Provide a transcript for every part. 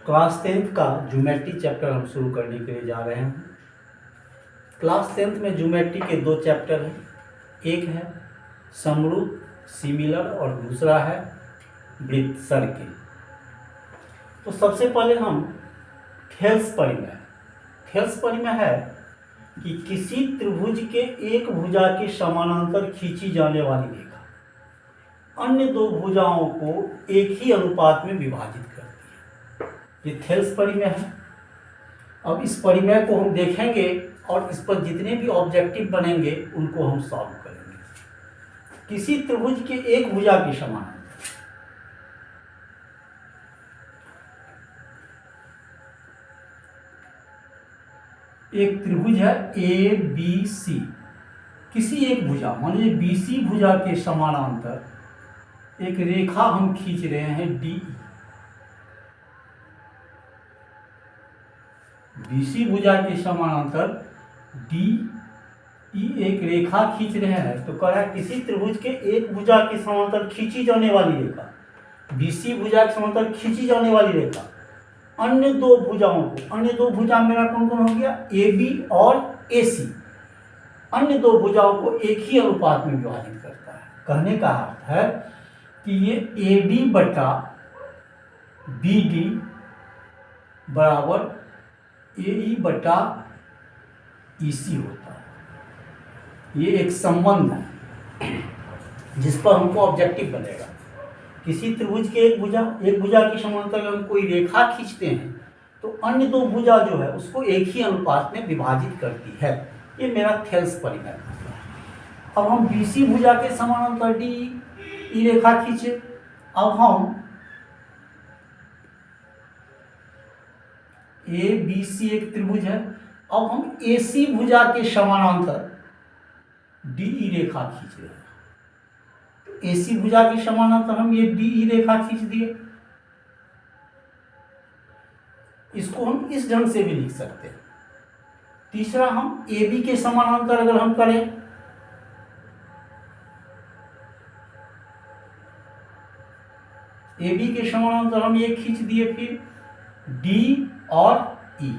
Class 10th का geometry chapter हम शुरू करने के लिए जा रहे हैं। क्लास 10th में ज्योमेट्री के दो चैप्टर हैं, एक है समरूप सिमिलर और दूसरा है वृत्त सर्किल। तो सबसे पहले हम थेल्स परिमेय है कि किसी त्रिभुज के एक भुजा के समानांतर खींची जाने वाली रेखा अन्य दो भुजाओं को एक ही अनुपात में विभाजित करती है। ये थेल्स परिमेय है। अब इस परिमेय को हम देखेंगे और इस पर जितने भी ऑब्जेक्टिव बनेंगे उनको हम सॉल्व करेंगे। किसी त्रिभुज के एक भुजा के समानांतर एक त्रिभुज है ए बी सी, किसी एक भुजा मान लीजिए बी सी भुजा के समानांतर एक रेखा हम खींच रहे हैं डी। बी सी भुजा के समानांतर डी ई एक रेखा खींच रहे हैं। तो कह रहा है किसी त्रिभुज के एक भुजा के समानांतर खींची जाने वाली रेखा, बी सी भुजा के समानांतर खींची जाने वाली रेखा अन्य दो भुजाओं को, अन्य दो भुजा मेरा कौन कौन हो गया, ए बी और ए सी, अन्य दो भुजाओं को एक ही अनुपात में विभाजित करता है। कहने का अर्थ है कि ये ए डी बटा बी डी बराबर ए ई बटा ई सी होता है। ये एक संबंध है जिस पर हमको ऑब्जेक्टिव बनेगा। किसी त्रिभुज के एक भुजा के समानांतर हम कोई रेखा खींचते हैं तो अन्य दो भुजा जो है उसको एक ही अनुपात में विभाजित करती है। ये मेरा थेल्स परिमेय है। अब हम बीसी भुजा के समानांतर डी ई रेखा खींचे। अब हम ए बी सी एक त्रिभुज है, अब हम ए सी भुजा के समानांतर डी ई रेखा खींच रहे हैं। एसी भुजा के समानांतर हम ये डी ई रेखा खींच दिए। इसको हम इस ढंग से भी लिख सकते हैं। तीसरा, हम ए बी के समानांतर अगर हम करें, ए बी के समानांतर हम ये खींच दिए, फिर डी और ई।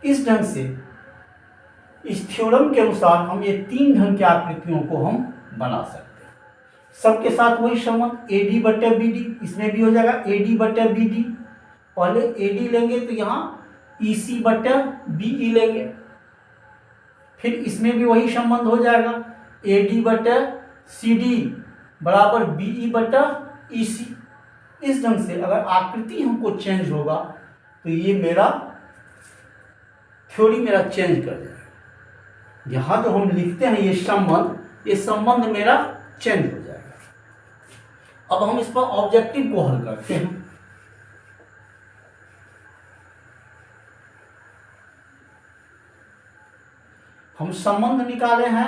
इस ढंग से इस थ्योरम के अनुसार हम ये तीन ढंग की आकृतियों को हम बना सकते हैं। सबके साथ वही संबंध ए डी बटे बी डी, इसमें भी हो जाएगा ए डी बटे बी डी। पहले ए डी लेंगे तो यहाँ ई सी बटे बी ई लेंगे, फिर इसमें भी वही संबंध हो जाएगा ए डी बटे सी डी बराबर बी ई बटा ई सी। इस ढंग से अगर आकृति हमको चेंज होगा तो ये मेरा थ्योरी मेरा चेंज कर जाएगा। यहाँ जो हम लिखते हैं ये संबंध मेरा चेंज हो जाएगा। अब हम इस पर ऑब्जेक्टिव को हल करते हैं। हम संबंध निकाले हैं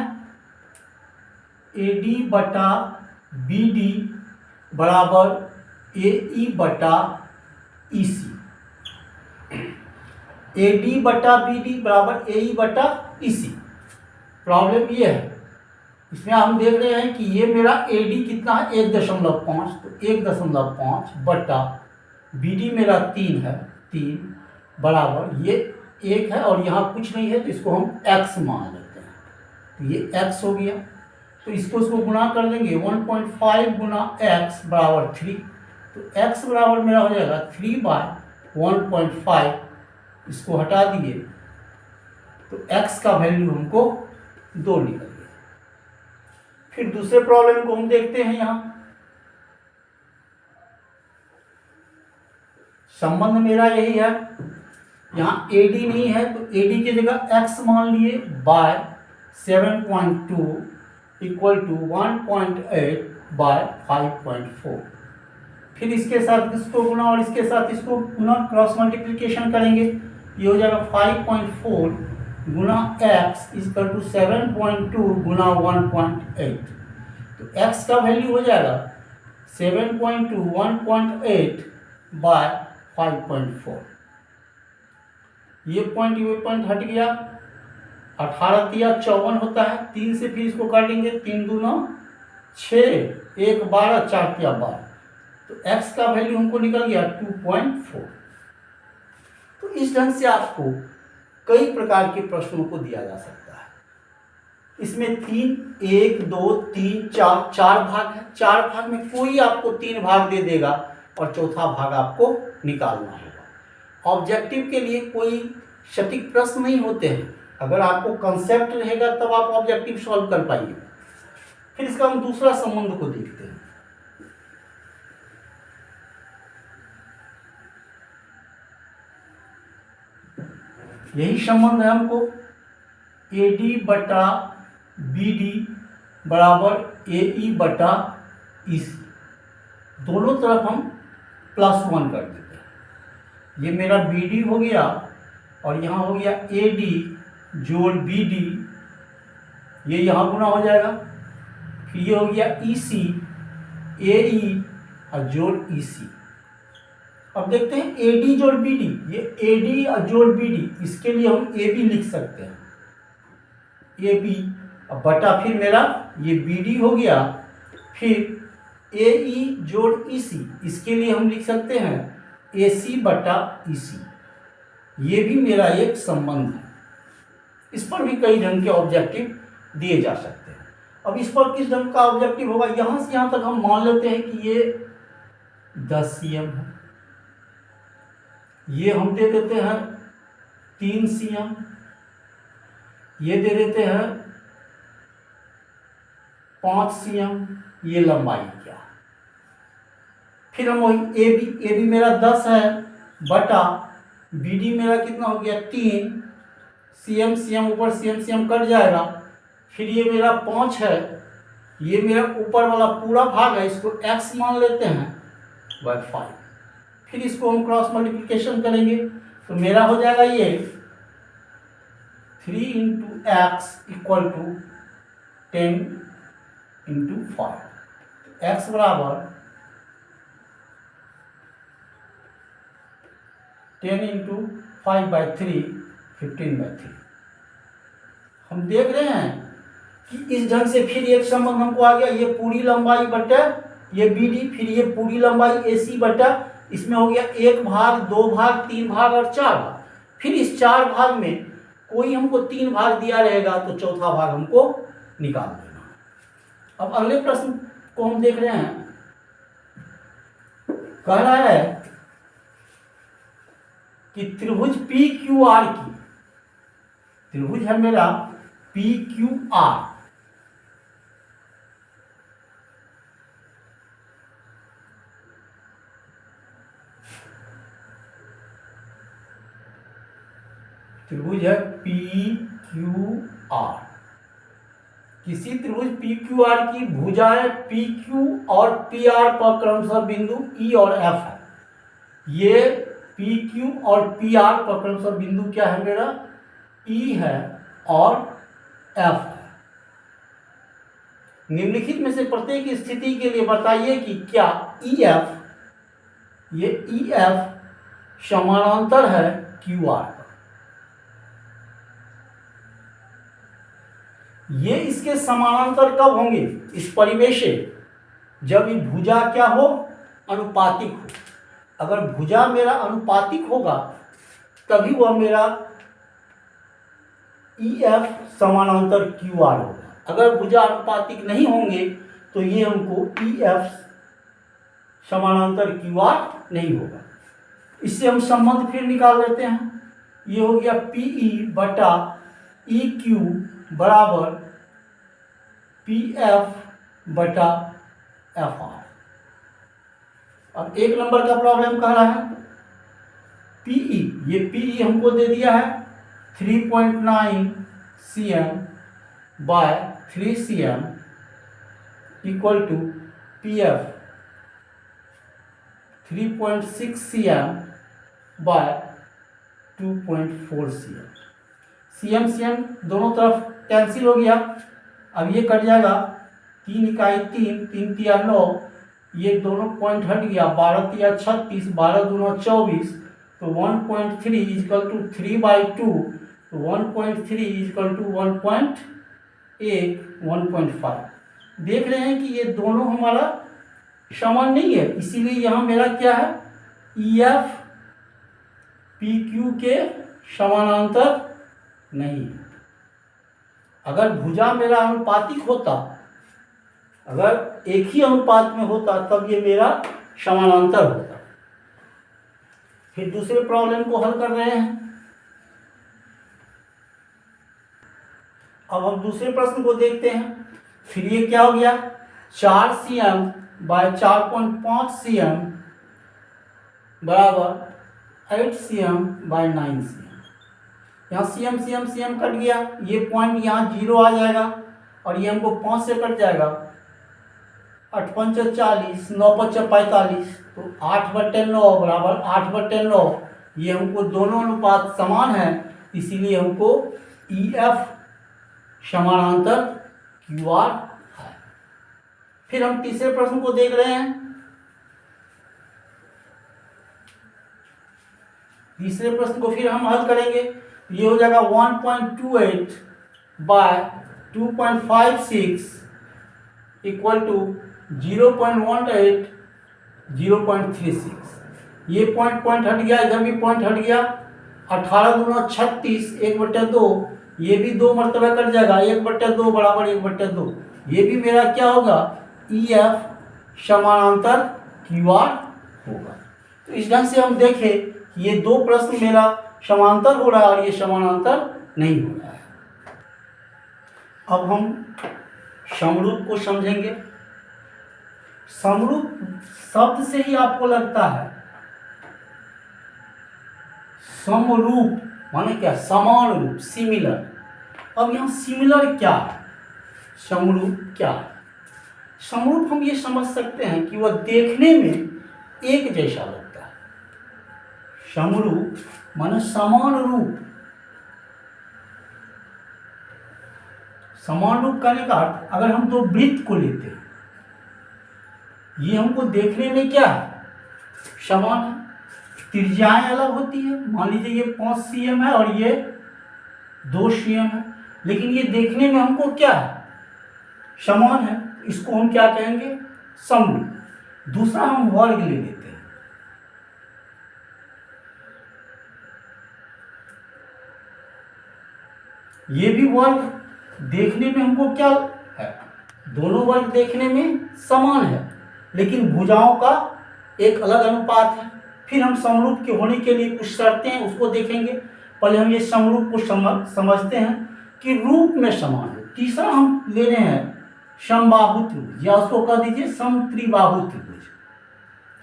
ए डी बटा बी डी बराबर ए ई बटा ई सी। ए डी बटा बी डी बराबर ए ई बटा ई सी। प्रॉब्लम ये है, इसमें हम देख रहे हैं कि ये मेरा ए डी कितना है 1.5, तो 1.5 बटा बी डी मेरा 3 है, 3 बराबर ये 1 है और यहाँ कुछ नहीं है तो इसको हम x मान लेते हैं। तो ये x हो गया, तो इसको गुणा कर देंगे 1.5 गुना x बराबर 3। तो x बराबर मेरा हो जाएगा 3/1.5। इसको हटा दिए तो x का वैल्यू हमको 2 निकल गया। फिर दूसरे प्रॉब्लम को हम देखते हैं। यहाँ संबंध मेरा यही है, यहाँ ए डी नहीं है तो ए डी की जगह x मान लिए बाय 7.2 इक्वल टू 1.8 बाय 5.4। फिर इसके साथ इसको गुना और इसके साथ इसको गुना, क्रॉस मल्टीप्लिकेशन करेंगे, ये हो जाएगा 5.4 गुना x इक्वल टू 7.2 गुना 1.8। तो x का वैल्यू हो जाएगा 7.2 1.8 बाय 5.4। ये पॉइंट हट गया, 18 दिया 54 होता है। 3 से फिर इसको काटेंगे, 3 दूना 6, 1 12, 4 12। तो x का वैल्यू हमको निकल गया 2.4। तो इस ढंग से आपको कई प्रकार के प्रश्नों को दिया जा सकता है। इसमें 1 2 3 4 भाग है। 4 भाग में कोई आपको 3 भाग दे देगा और चौथा भाग आपको निकालना होगा। ऑब्जेक्टिव के लिए कोई सटीक प्रश्न नहीं होते हैं। अगर आपको कंसेप्ट रहेगा तब आप ऑब्जेक्टिव सॉल्व कर पाइए। फिर इसका हम दूसरा संबंध को देखते हैं। यही संबंध है हमको AD बटा BD बराबर AE बटा EC, दोनों तरफ हम +1 कर देते हैं। ये मेरा BD हो गया और यहाँ हो गया AD जोड़ BD, ये यहाँ गुना हो जाएगा। फिर ये हो गया EC AE और जोड़ EC। अब देखते हैं AD जोड़ BD, ये AD और जोड़ BD, इसके लिए हम AB लिख सकते हैं, AB बटा फिर मेरा ये BD हो गया। फिर AE जोड़ EC, इसके लिए हम लिख सकते हैं AC बटा EC। ये भी मेरा एक संबंध है। इस पर भी कई ढंग के ऑब्जेक्टिव दिए जा सकते हैं। अब इस पर किस ढंग का ऑब्जेक्टिव होगा, यहाँ से यहाँ तक हम मान लेते हैं कि ये 10 cm है। ये हम दे देते हैं 3 cm, ये दे देते हैं 5 cm, ये लंबाई क्या। फिर हम वही AB मेरा 10 है बटा BD मेरा कितना हो गया 3 cm, ऊपर cm कट जाएगा। फिर ये मेरा 5 है, ये मेरा ऊपर वाला पूरा भाग है, इसको x मान लेते हैं बाय 5। फिर इसको हम क्रॉस मल्टीप्लिकेशन करेंगे तो मेरा हो जाएगा ये 3 × x इक्वल टू 10 × 5। x बराबर 10 × 5/3 15/3। हम देख रहे हैं कि इस ढंग से फिर एक संबंध हमको आ गया, ये पूरी लंबाई बटा ये BD, फिर ये पूरी लंबाई AC बटा, इसमें हो गया 1 भाग 2 भाग 3 भाग और 4 भाग। फिर इस 4 भाग में कोई हमको 3 भाग दिया रहेगा तो चौथा भाग हमको निकाल देना। अब अगले प्रश्न को हम देख रहे हैं। कह रहा है कि त्रिभुज PQR की, त्रिभुज है मेरा PQR, त्रिभुज है PQR। किसी त्रिभुज PQR की भुजाएं PQ और PR पर क्रमशः बिंदु E और F है। ये PQ और PR पर क्रमशः बिंदु क्या है मेरा E है और F है। निम्नलिखित में से प्रत्येक स्थिति के लिए बताइए कि क्या EF, ये EF समानांतर है QR पर। ये इसके समानांतर कब होंगे, इस परिवेश से, जब ये भुजा क्या हो, अनुपातिक हो। अगर भुजा मेरा अनुपातिक होगा तभी वह मेरा EF समानांतर QR होगा। अगर भुजा अनुपातिक नहीं होंगे तो ये हमको EF समानांतर QR नहीं होगा। इससे हम संबंध फिर निकाल लेते हैं। ये हो गया PE बटा EQ बराबर PF बटा FR। अब 1 नंबर का प्रॉब्लम कह रहा है PE, ये PE हमको दे दिया है 3.9 cm by 3 cm equal to PF 3.6 cm by 2.4 cm। cm दोनों तरफ कैंसिल हो गया। अब ये कट जाएगा 3 इकाई 3, 3 तिया 9, ये दोनों पॉइंट हट गया, 12 तिया 36, 12 दूना 24, तो 1.3 इक्वल टू 3/2, तो 1.3 इक्वल टू 1.8 1.5। देख रहे हैं कि ये दोनों हमारा समान नहीं है, इसीलिए यहाँ मेरा क्या है EF पी क्यू के समानांतर नहीं है। अगर भुजा मेरा अनुपातिक होता, अगर एक ही अनुपात में होता तब ये मेरा समानांतर होता। फिर दूसरे प्रॉब्लम को हल कर रहे हैं। अब हम दूसरे प्रश्न को देखते हैं। फिर ये क्या हो गया, 4 cm बाय 4.5 cm बराबर 8 cm बाय 9 cm। यहाँ cm कट गया, ये पॉइंट यहाँ 0 आ जाएगा और ये हमको 5 से कट जाएगा। 8 पंच 40, 9 पंच 45, तो 8/9 बराबर 8/9। ये हमको दोनों अनुपात समान है, इसीलिए हमको EF समानांतर QR है। फिर हम तीसरे प्रश्न को देख रहे हैं। तीसरे प्रश्न को फिर हम हल करेंगे। ये हो जाएगा 1.28 बाय 2.56 इक्वल टू 0.18 0.36। ये पॉइंट हट गया, इधर भी पॉइंट हट गया। 18 दूना 36, 1/2, ये भी 2 मरतबा कट जाएगा, 1/2 बराबर 1/2। ये भी मेरा क्या होगा, EF समानांतर QR होगा। तो इस ढंग से हम देखें कि ये दो प्रश्न मेरा समांतर हो रहा है और ये समानांतर नहीं हो रहा है। अब हम समरूप को समझेंगे। समरूप शब्द से ही आपको लगता है, समरूप माने क्या, समान रूप, सिमिलर। अब यहाँ सिमिलर क्या है, समरूप क्या है? समरूप हम ये समझ सकते हैं कि वह देखने में एक जैसा लगता है। समरूप माने समान रूप। समान रूप करने का अर्थ, अगर हम दो वृत्त को लेते हैं, ये हमको देखने में क्या है, समान है। त्रिज्याएं अलग होती है, मान लीजिए ये 5 cm है और ये 2 cm है, लेकिन ये देखने में हमको क्या है, समान है। इसको हम क्या कहेंगे, समरूप। दूसरा हम वर्ग ले लेते हैं। ये भी वर्ग देखने में हमको क्या है, दोनों वर्ग देखने में समान है, लेकिन भुजाओं का एक अलग अनुपात है। फिर हम समरूप के होने के लिए कुछ शर्तें हैं, उसको देखेंगे। पहले हम ये समरूप को समझते हैं कि रूप में समान है। तीसरा हम ले रहे हैं समबाहु त्रिभुज, या उसको कह दीजिए समत्रिबाहु त्रिभुज।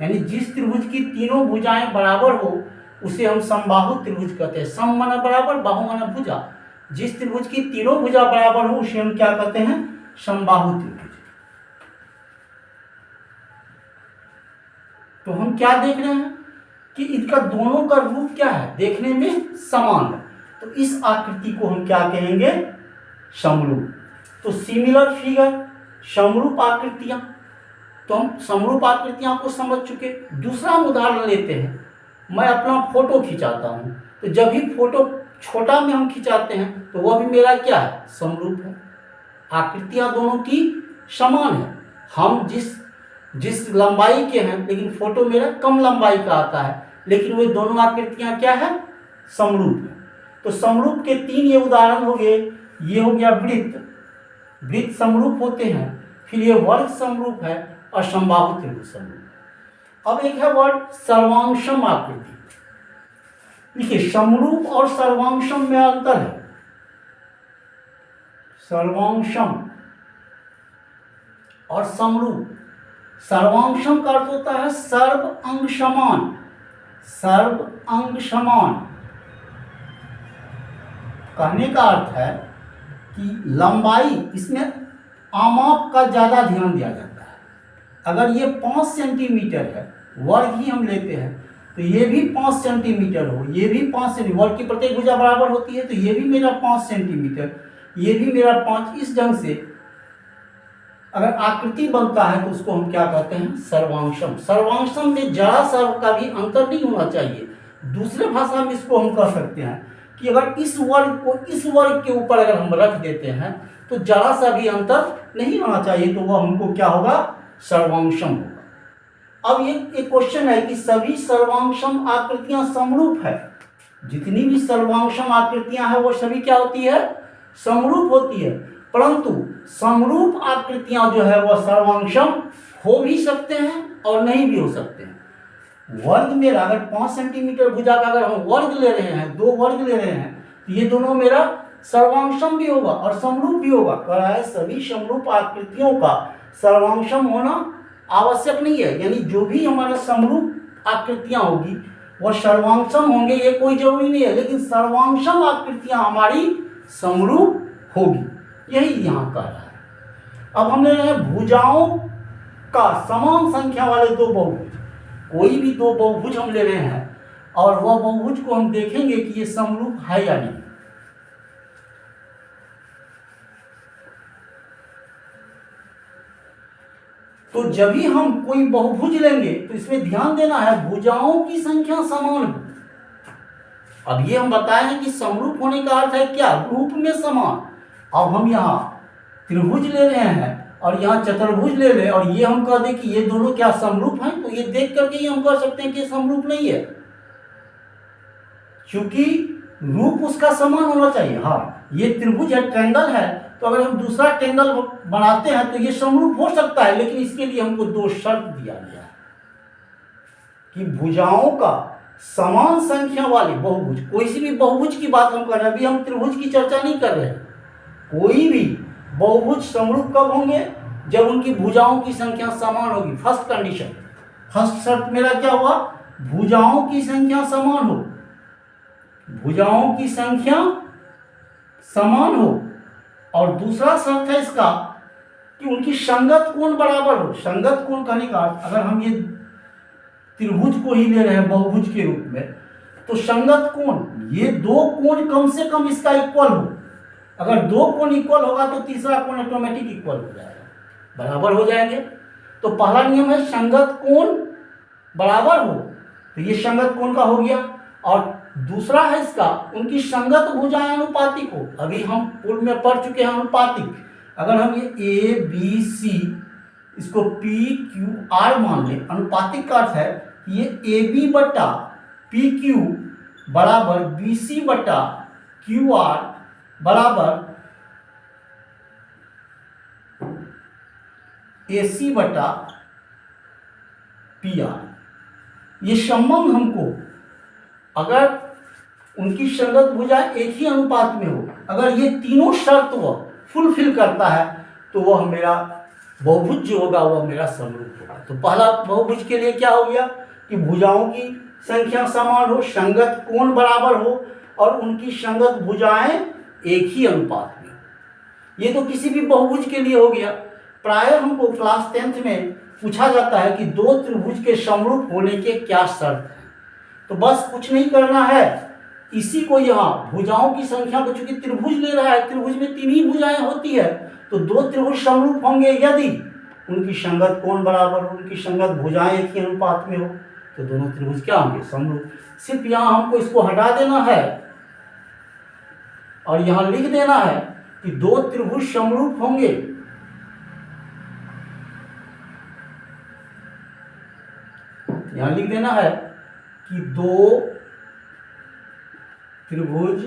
यानी जिस त्रिभुज की तीनों भुजाएं बराबर हो उसे हम समबाहु त्रिभुज कहते हैं। सम माना बराबर, बाहु माना भुजा। जिस त्रिभुज की तीनों भुजा बराबर हो उसे हम क्या कहते हैं, समबाहु त्रिभुज। तो हम क्या देख रहे हैं कि इनका दोनों का रूप क्या है, देखने में समान है। तो इस आकृति को हम क्या कहेंगे, समरूप। तो सिमिलर फिगर, समरूप आकृतियां। तो हम समरूप आकृतियां को समझ चुके। दूसरा हम उदाहरण लेते हैं। मैं अपना फोटो खिंचाता हूं, तो जब भी फोटो छोटा में हम खिंचाते हैं तो वह भी मेरा क्या है, समरूप है। आकृतियां दोनों की समान है। हम जिस लंबाई के हैं, लेकिन फोटो मेरा कम लंबाई का आता है, लेकिन वे दोनों आकृतियां क्या है, समरूप है। तो समरूप के 3 ये उदाहरण हो गए। ये हो गया वृत्त, वृत्त समरूप होते हैं। फिर ये वर्ग समरूप है और समबाहु त्रिभुज समरूप। अब एक है वर्ड सर्वांगसम आकृति। देखिए, समरूप और सर्वांगसम में अंतर है। सर्वांगसम और समरूप। सर्वांगसम का अर्थ होता है सर्व अंग समान। सर्व अंग समान कहने का अर्थ है कि लंबाई, इसमें आमाप का ज़्यादा ध्यान दिया जाता है। अगर ये 5 सेंटीमीटर है, वर्ग ही हम लेते हैं, तो ये भी 5 सेंटीमीटर हो, ये भी 5 सेंटीमीटर, वर्ग की प्रत्येक भुजा बराबर होती है, तो ये भी मेरा 5 सेंटीमीटर, ये भी मेरा 5। इस ढंग से अगर आकृति बनता है तो उसको हम क्या कहते हैं, सर्वांगसम। सर्वांगसम में जरा सा का भी अंतर नहीं होना चाहिए। दूसरे भाषा में इसको हम कह सकते हैं कि अगर इस वर्ग को इस वर्ग के ऊपर अगर हम रख देते हैं तो जरा सा भी अंतर नहीं होना चाहिए, तो वह हमको क्या होगा, सर्वांगसम होगा। अब ये एक क्वेश्चन है कि सभी सर्वांगसम आकृतियां समरूप है, जितनी भी सर्वांगसम आकृतियां हैं वो सभी क्या होती है, समरूप होती है। परंतु समरूप आकृतियां जो है वह सर्वांगसम हो भी सकते हैं और नहीं भी हो सकते हैं। वर्ग मेरा अगर 5 सेंटीमीटर भुजा का अगर हम वर्ग ले रहे हैं, 2 वर्ग ले रहे हैं, तो ये दोनों मेरा सर्वांगसम भी होगा और समरूप भी होगा। कह रहा है सभी समरूप आकृतियों का सर्वांगसम होना आवश्यक नहीं है, यानी जो भी हमारा समरूप आकृतियां होगी वह सर्वांगसम होंगे ये कोई जरूरी नहीं है, लेकिन सर्वांगसम आकृतियां हमारी समरूप होगी, यही यहाँ कह रहा है। अब हम ले रहे हैं भुजाओं का समान संख्या वाले 2 बहुभुज। कोई भी 2 बहुभुज हम ले रहे हैं और वह बहुभुज को हम देखेंगे कि ये समरूप है या नहीं। तो जब भी हम कोई बहुभुज लेंगे तो इसमें ध्यान देना है भुजाओं की संख्या समान हो। अब ये हम बताए हैं कि समरूप होने का अर्थ है क्या, रूप में समान। अब हम यहाँ त्रिभुज ले रहे हैं और यहाँ चतुर्भुज ले लें और ये हम कह दें कि ये दोनों क्या समरूप हैं, तो ये देख करके ही हम कह सकते हैं कि ये समरूप नहीं है, क्योंकि रूप उसका समान होना चाहिए। हाँ, ये त्रिभुज है, ट्रायंगल है, तो अगर हम दूसरा ट्रायंगल बनाते हैं तो ये समरूप हो सकता है, लेकिन इसके लिए हमको 2 शर्त दिया गया है कि भुजाओं का समान संख्या वाले बहुभुज, कोई सी भी बहुभुज की बात हम कर रहे हैं, अभी हम त्रिभुज की चर्चा नहीं कर रहे हैं। कोई भी बहुभुज समरूप कब होंगे, जब उनकी भुजाओं की संख्या समान होगी। फर्स्ट कंडीशन, फर्स्ट शर्त मेरा क्या हुआ, भुजाओं की संख्या समान हो, भुजाओं की संख्या समान हो। और दूसरा शर्त है इसका कि उनकी संगत कोण बराबर हो। संगत कोण कहने का अगर हम ये त्रिभुज को ही ले रहे हैं बहुभुज के रूप में, तो संगत कोण, ये 2 कोण कम से कम इसका इक्वल हो। अगर 2 कोण इक्वल होगा तो तीसरा कोण ऑटोमेटिक इक्वल हो जाएगा, बराबर हो जाएंगे। तो पहला नियम है संगत कोण बराबर हो, तो ये संगत कोण का हो गया। और दूसरा है इसका उनकी संगत भुजाएं अनुपातिक हो। अभी हम पूर्व में पढ़ चुके हैं अनुपातिक। अगर हम ये ए बी सी इसको पी क्यू आर मान लें, अनुपातिक का अर्थ है ये ए बी बटा पी क्यू बराबर बी सी बटा क्यू आर बराबर ए सी बटा पी आर। ये संबंध हमको, अगर उनकी संगत भुजा एक ही अनुपात में हो, अगर ये तीनों शर्त वह फुलफिल करता है, तो वह मेरा बहुभुज जो होगा वह मेरा समरूप होगा। तो पहला बहुभुज के लिए क्या हो गया कि भुजाओं की संख्या समान हो, संगत कोण बराबर हो और उनकी संगत भुजाएं एक ही अनुपात में हो। ये तो किसी भी बहुभुज के लिए हो गया। प्रायः हमको क्लास 10th में पूछा जाता है कि 2 त्रिभुज के समरूप होने के क्या शर्त हैं। तो बस कुछ नहीं करना है, इसी को यहाँ भुजाओं की संख्या को, चूंकि त्रिभुज ले रहा है, त्रिभुज में 3 ही भुजाएं होती है, तो 2 त्रिभुज समरूप होंगे यदि उनकी संगत कोण बराबर हो, उनकी संगत भुजाएं एक ही अनुपात में हो, तो दोनों त्रिभुज क्या होंगे, समरूप। सिर्फ यहाँ हमको इसको हटा देना है और यहाँ लिख देना है कि 2 त्रिभुज समरूप होंगे यहाँ लिख देना है कि 2 त्रिभुज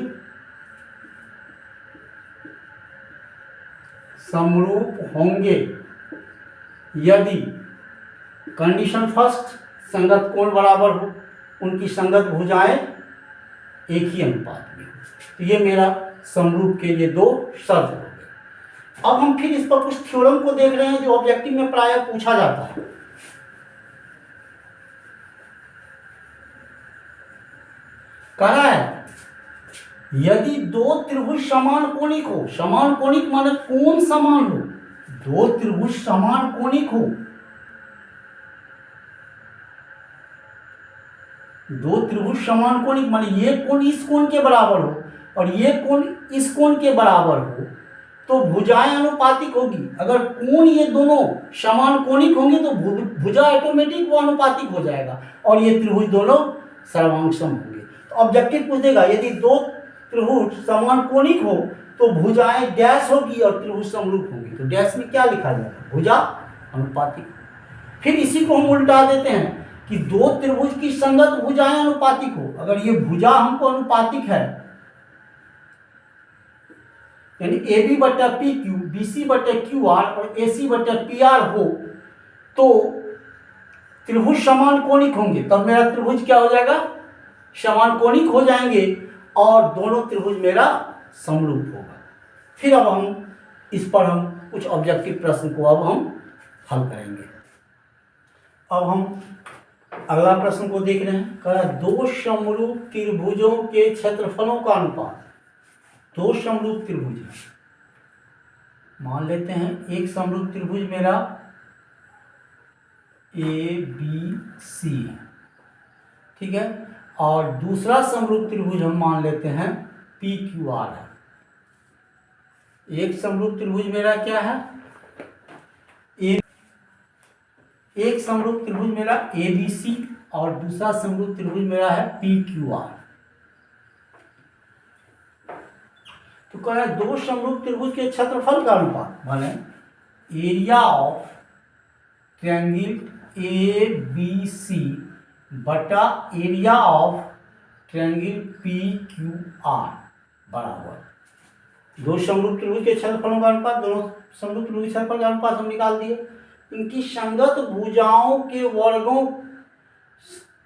समरूप होंगे यदि कंडीशन फर्स्ट संगत कोण बराबर हो, उनकी संगत भुजाएं एक ही अनुपात में हो। तो ये मेरा समरूप के लिए 2 शर्त हो गए। अब हम फिर इस पर कुछ थ्योरम को देख रहे हैं जो ऑब्जेक्टिव में प्रायः पूछा जाता है। कह रहा है यदि 2 त्रिभुज समान कोणिक हो, समान कोणिक माने कोण समान हो, 2 त्रिभुज समान कोणिक हो, 2 त्रिभुज समान कोणिक माने ये कोण इस कोण के बराबर हो और ये कोण इस कोण के बराबर हो, तो भुजाएं अनुपातिक होगी। अगर कोण ये दोनों समान कोणिक होंगे तो भुजा ऑटोमेटिक वो अनुपातिक हो जाएगा और ये त्रिभुज दोनों सर्वांगसम होंगे। तो ऑब्जेक्टिव पूछ देगा यदि 2 त्रिभुज समान कोणिक हो तो भुजाएं डैश होगी और त्रिभुज समरूप होंगी। तो डैश में क्या लिखा जाएगा, भुजा अनुपातिक। फिर इसी को हम उल्टा देते हैं कि दो त्रिभुज की संगत भुजाएं अनुपातिक हो। अगर ये भुजा हमको अनुपातिक है, यानी ए बी बटा पी क्यू, बी सी बटा क्यू आर और ए सी बटा पी आर हो, तो त्रिभुज समान कोणिक होंगे, तब मेरा त्रिभुज क्या हो जाएगा, समान कोणिक हो जाएंगे और दोनों त्रिभुज मेरा समरूप होगा। फिर अब हम इस पर हम कुछ ऑब्जेक्टिव प्रश्न को अब हम हल करेंगे। अब हम अगला प्रश्न को देख रहे हैं। कह रहा है दो समरूप त्रिभुजों के क्षेत्रफलों का अनुपात। दो समरूप त्रिभुज मान लेते हैं, एक समरूप त्रिभुज मेरा ए बी सी है, ठीक है, और दूसरा समरूप त्रिभुज हम मान लेते हैं पी क्यू आर है। एक समरूप त्रिभुज मेरा क्या है, एक समरूप त्रिभुज मेरा ए बी सी और दूसरा समरूप त्रिभुज मेरा है पी क्यू आर। तो कह रहा है दो समरूप त्रिभुज के क्षेत्रफल का अनुपात, माने area of triangle A B C बटा area of triangle P Q R बराबर। दो समरूप त्रिभुज के क्षेत्रफलों का अनुपात, दोनों समरूप त्रिभुज के क्षेत्रफल का अनुपात हम निकाल दिए। इनकी संगत भुजाओं के वर्गों,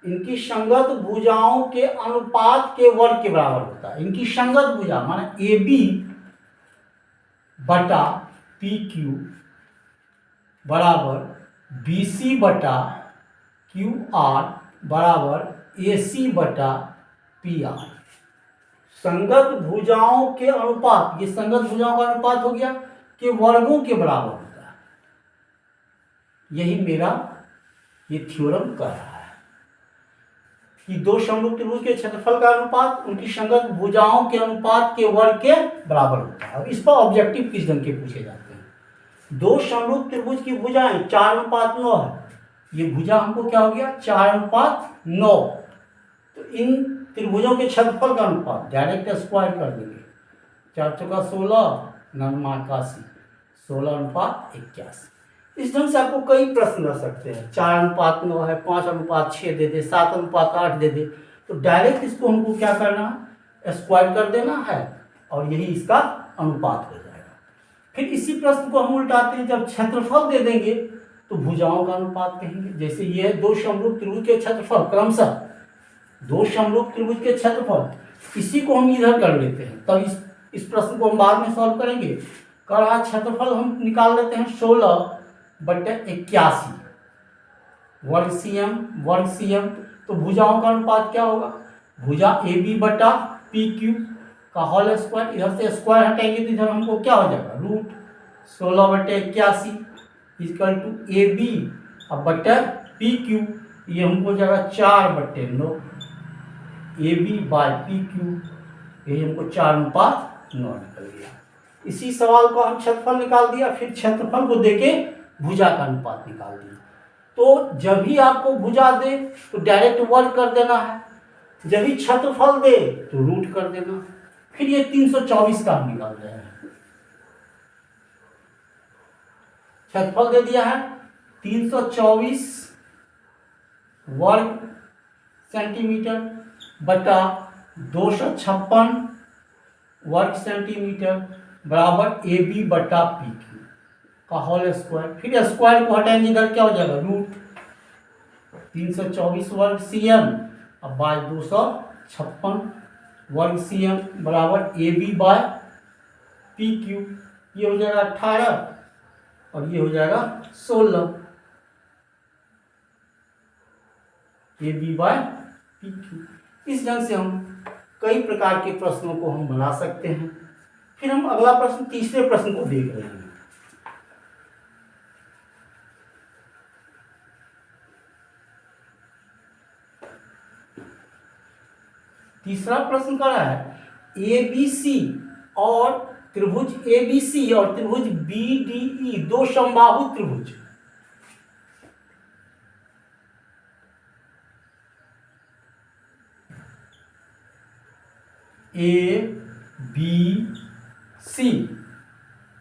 इनकी संगत भुजाओं के अनुपात के वर्ग के बराबर होता है। इनकी संगत भुजा माने ए बी बटा पी क्यू बराबर बी सी बटा क्यू आर बराबर ए सी बटा पी आर। संगत भुजाओं के अनुपात, ये संगत भुजाओं का अनुपात हो गया, के वर्गों के बराबर होता है। यही मेरा ये थ्योरम कह रहा है कि दो समरूप त्रिभुज के क्षेत्रफल का अनुपात उनकी संगत भुजाओं के अनुपात के वर्ग के बराबर होता है। इस पर ऑब्जेक्टिव किस ढंग के पूछे जाते हैं। दो समरूप त्रिभुज की भुजाएं 4:9 है, ये भुजा हमको क्या हो गया 4:9। तो इन त्रिभुजों के क्षेत्रफल का अनुपात डायरेक्ट स्क्वायर कर देंगे, 4 चौका 16, 9 81, 16:81। इस ढंग से आपको कई प्रश्न रह सकते हैं। 4:9 है, 5:6 दे दे, 7:8 दे दे, तो डायरेक्ट इसको हमको क्या करना है, स्क्वायर कर देना है और यही इसका अनुपात हो जाएगा। फिर इसी प्रश्न को हम उल्टाते हैं, जब क्षेत्रफल दे देंगे तो भुजाओं का अनुपात कहेंगे। जैसे ये दो समरूप त्रिभुज के क्षेत्रफल, क्रमशः दो समरूप त्रिभुज के क्षेत्रफल, इसी को हम इधर कर लेते हैं, तब इस प्रश्न को हम बाद में सॉल्व करेंगे। का क्षेत्रफल हम निकाल लेते हैं 16/81 वर्ग सीएम। तो भुजाओं का अनुपात क्या होगा, भुजा ए बी बटा पी क्यू का होल स्क्वायर, इधर से स्क्वायर हटाएंगे तो इधर हमको क्या हो जाएगा, root 16/81 equal to A B अब बटा पी क्यू, ये हमको हो जाएगा 4/9 A B by P Q, यही हमको 4:9 निकल गया। इसी सवाल को हम क्षेत्रफल निकाल दिया, फिर क्षेत्रफल को देके भुजा का अनुपात निकाल दिया। तो जब भी आपको भुजा दे तो डायरेक्ट वर्ग कर देना है, जब भी क्षेत्रफल दे तो रूट कर देना। फिर ये 324 का हम निकाल रहे हैं। क्षेत्रफल दे दिया है 324 वर्ग सेंटीमीटर बटा 256 वर्ग सेंटीमीटर बराबर ए बी बटा पी क्यू का होल स्क्वायर। फिर स्क्वायर को हटाएंगे, इधर क्या हो जाएगा, रूट 324 वर्ग सीएम अब बाय 256 वर्ग सीएम बराबर A B by P Q, ये हो जाएगा 18 और ये हो जाएगा 16 A B by P Q. इस ढंग से हम कई प्रकार के प्रश्नों को हम बना सकते हैं। फिर हम अगला प्रश्न, तीसरे प्रश्न को देख रहे हैं। तीसरा प्रश्न कर रहा है ए बी सी और त्रिभुज ए बी सी और त्रिभुज बी डी ई दो समबाहु त्रिभुज, ए बी सी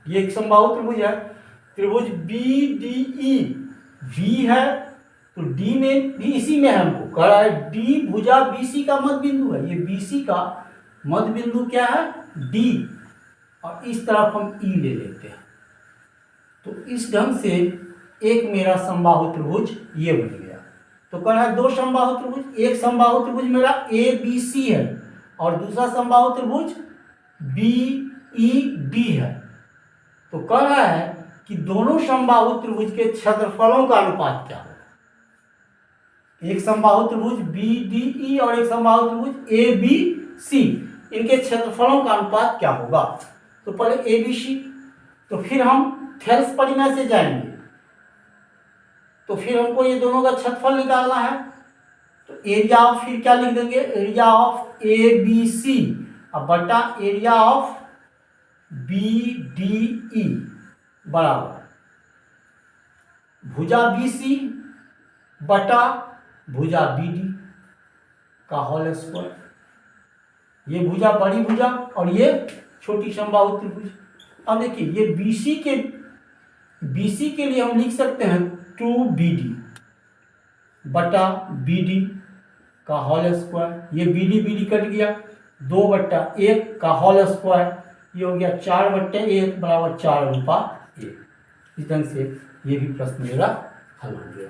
ये एक समबाहु त्रिभुज है। त्रिभुज बी डी ई, बी है तो डी में भी इसी में हमको कह रहा है डी भुजा बीसी का मध्य बिंदु है। ये बीसी का मध्य बिंदु क्या है? डी। और इस तरफ हम ई ले लेते हैं। तो इस ढंग से एक मेरा समबाहु त्रिभुज ये बन गया। तो कह रहा है दो समबाहु त्रिभुज, एक समबाहु त्रिभुज मेरा ए बी सी है और दूसरा समबाहु त्रिभुज बी ई डी है। तो कह रहा है कि दोनों समबाहु त्रिभुज के क्षेत्रफलों का अनुपात क्या होगा। एक समबाहु त्रिभुज बी डी ई और एक समबाहु त्रिभुज ए बी सी, इनके क्षेत्रफलों का अनुपात क्या होगा। तो पहले ए बी सी, तो फिर हम थेल्स परिमेय से जाएंगे। तो फिर हमको ये दोनों का क्षेत्रफल निकालना है। तो एरिया ऑफ फिर क्या लिख देंगे, area of A B C अब बटा area of B D E बराबर भुजा बी सी बटा भुजा बी डी का होल स्क्वायर। ये भुजा बड़ी भुजा और ये छोटी समबाहु त्रिभुज। अब देखिए ये बीसी के लिए हम लिख सकते हैं 2BD बटा BD का होल स्क्वायर। ये BD कट गया, 2/1 का होल स्क्वायर, ये हो गया 4/1 बराबर 4/1। इस ढंग से ये भी प्रश्न मेरा हल हो गया।